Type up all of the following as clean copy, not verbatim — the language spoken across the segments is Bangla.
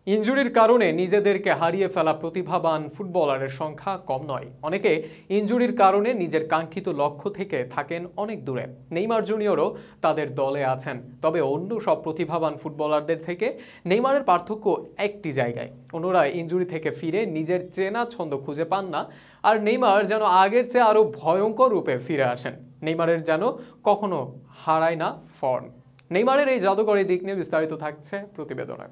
ইনজুরির কারণে নিজেদেরকে হারিয়ে ফেলা প্রতিভাবান ফুটবলারের সংখ্যা কম নয়। অনেকে ইনজুরির কারণে নিজের কাঙ্ক্ষিত লক্ষ্য থেকে থাকেন অনেক দূরে। নেইমার জুনিয়রও তাদের দলে আছেন, তবে অন্য সব প্রতিভাবান ফুটবলারদের থেকে নেইমারের পার্থক্য একটি জায়গায়। অন্যরা ইনজুরি থেকে ফিরে নিজের চেনা ছন্দ খুঁজে পান না, আর নেইমার যেন আগের চেয়ে আরও ভয়ঙ্কর রূপে ফিরে আসেন। নেইমারের যেন কখনো হারায় না ফর্ম। নেইমারের এই জাদুকরী দিক নিয়ে বিস্তারিত থাকছে প্রতিবেদনে।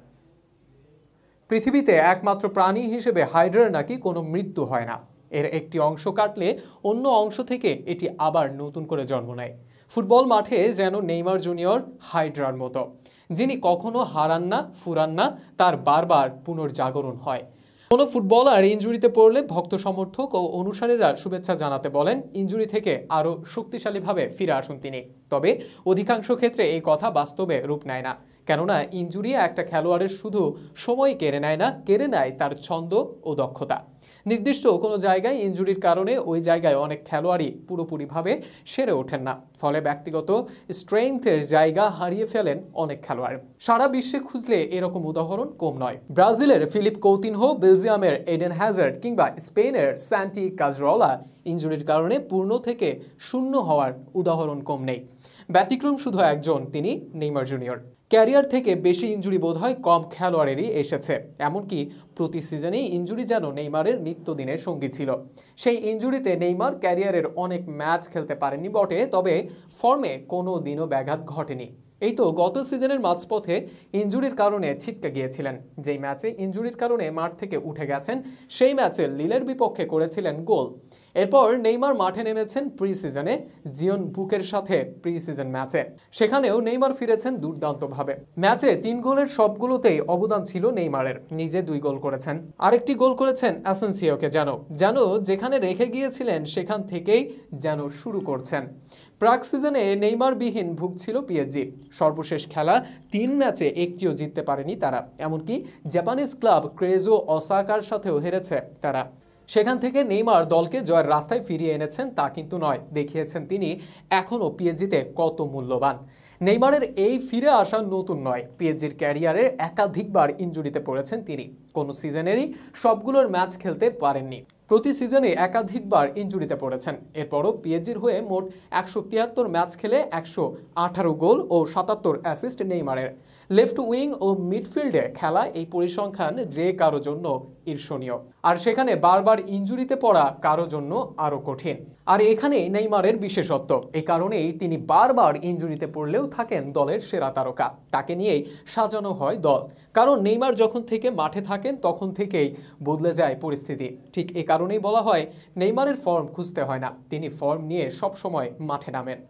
পৃথিবীতে একমাত্র প্রাণী হিসেবে হাইড্রার নাকি কোনো মৃত্যু হয় না। এর একটি অংশ কাটলে অন্য অংশ থেকে এটি আবার নতুন করে জন্ম নেয়। ফুটবল মাঠে যেন নেইমার জুনিয়র হাইড্রার মতো, যিনি কখনো হারান না, ফুরান না, তার বারবার পুনর্জাগরণ হয়। কোনো ফুটবলার ইনজুরিতে পড়লে ভক্ত সমর্থক ও অনুসারীরা শুভেচ্ছা জানাতে বলেন ইনজুরি থেকে আরও শক্তিশালীভাবে ফিরে আসুন তিনি। তবে অধিকাংশ ক্ষেত্রে এই কথা বাস্তবে রূপ নেয় না, কেননা ইনজুরি একটা খেলোয়াড়ের শুধু সময় কেড়ে নেয় না, কেড়ে নেয় তার ছন্দ ও দক্ষতা। নির্দিষ্ট কোনো জায়গায় ইনজুরির কারণে ওই জায়গায় অনেক খেলোয়াড়ই পুরোপুরিভাবে সেরে ওঠেন না, ফলে ব্যক্তিগত স্ট্রেংথের জায়গা হারিয়ে ফেলেন অনেক খেলোয়াড়। সারা বিশ্বে খুঁজলে এরকম উদাহরণ কম নয়। ব্রাজিলের ফিলিপ কৌতিনহো, বেলজিয়ামের এডেন হ্যাজার্ড কিংবা স্পেনের স্যান্টি কাজরোলা ইনজুরির কারণে পূর্ণ থেকে শূন্য হওয়ার উদাহরণ কম নেই। ব্যতিক্রম শুধু একজন, তিনি নেইমার জুনিয়র। ক্যারিয়ার থেকে বেশি ইনজুরি বোধহয় কম খেলোয়াড়েরই এসেছে। এমনকি প্রতি সিজনেই ইনজুরি যেন নেইমারের নিত্যদিনের সঙ্গী ছিল। সেই ইনজুরিতে নেইমার ক্যারিয়ারের অনেক ম্যাচ খেলতে পারেননি বটে, তবে ফর্মে কোনো দিনও ব্যাঘাত ঘটেনি। এই তো গত সিজনের মাঝপথে ইনজুরির কারণে ছিটকে গিয়েছিলেন। যেই ম্যাচে ইনজুরির কারণে মাঠ থেকে উঠে গেছেন, সেই ম্যাচে লিলের বিপক্ষে করেছিলেন গোল। এরপর নেইমার মাঠে নেমেছেন প্রি সিজনে জিওন বুকের সাথে প্রি সিজন ম্যাচে। সেখানেও নেইমার ফিরেছেন দুর্দান্তভাবে। ম্যাচে 3 গোলের সবগুলোতেই অবদান ছিল নেইমারের। নিজে 2 গোল করেছেন, আরেকটি গোল করেছেন অ্যাসেন্সিওকে যেন যেখানে রেখে গিয়েছিলেন সেখান থেকেই যেন শুরু করছেন। প্রাক সিজনে নেইমারবিহীন ভুগছিল পিএসজি। সর্বশেষ খেলা 3 ম্যাচে একটিও জিততে পারেনি তারা। এমনকি জাপানিজ ক্লাব ক্রেজো অসাকার সাথেও হেরেছে তারা। সেখান থেকে নেইমার দলকে জয়ের রাস্তায় ফিরিয়ে এনেছেন তা কিন্তু নয়, দেখিয়েছেন তিনি এখনও পিএসজিতে কত মূল্যবান। নেইমারের এই ফিরে আসা নতুন নয়। পিএসজির ক্যারিয়ারে একাধিকবার ইনজুরিতে পড়েছেন তিনি। কোনো সিজনেরই সবগুলোর ম্যাচ খেলতে পারেননি। প্রতি সিজনে একাধিকবার ইনজুরিতে পড়েছেন। এরপরও পিএসজির হয়ে মোট 173 ম্যাচ খেলে 118 গোল ও 77 অ্যাসিস্ট নেইমারের। লেফট উইং ও মিডফিল্ডে খেলা এই পরিসংখ্যান যে কারো জন্য ঈর্ষণীয়, আর সেখানে বারবার ইনজুরিতে পড়া কারো জন্য আরও কঠিন। আর এখানেই নেইমারের বিশেষত্ব। এই কারণেই তিনি বারবার ইনজুরিতে পড়লেও থাকেন দলের সেরা তারকা। তাকে নিয়েই সাজানো হয় দল, কারণ নেইমার যখন থেকে মাঠে থাকেন তখন থেকেই বদলে যায় পরিস্থিতি। ঠিক এ কারণেই বলা হয় নেইমারের ফর্ম খুঁজতে হয় না, তিনি ফর্ম নিয়ে সবসময় মাঠে নামেন।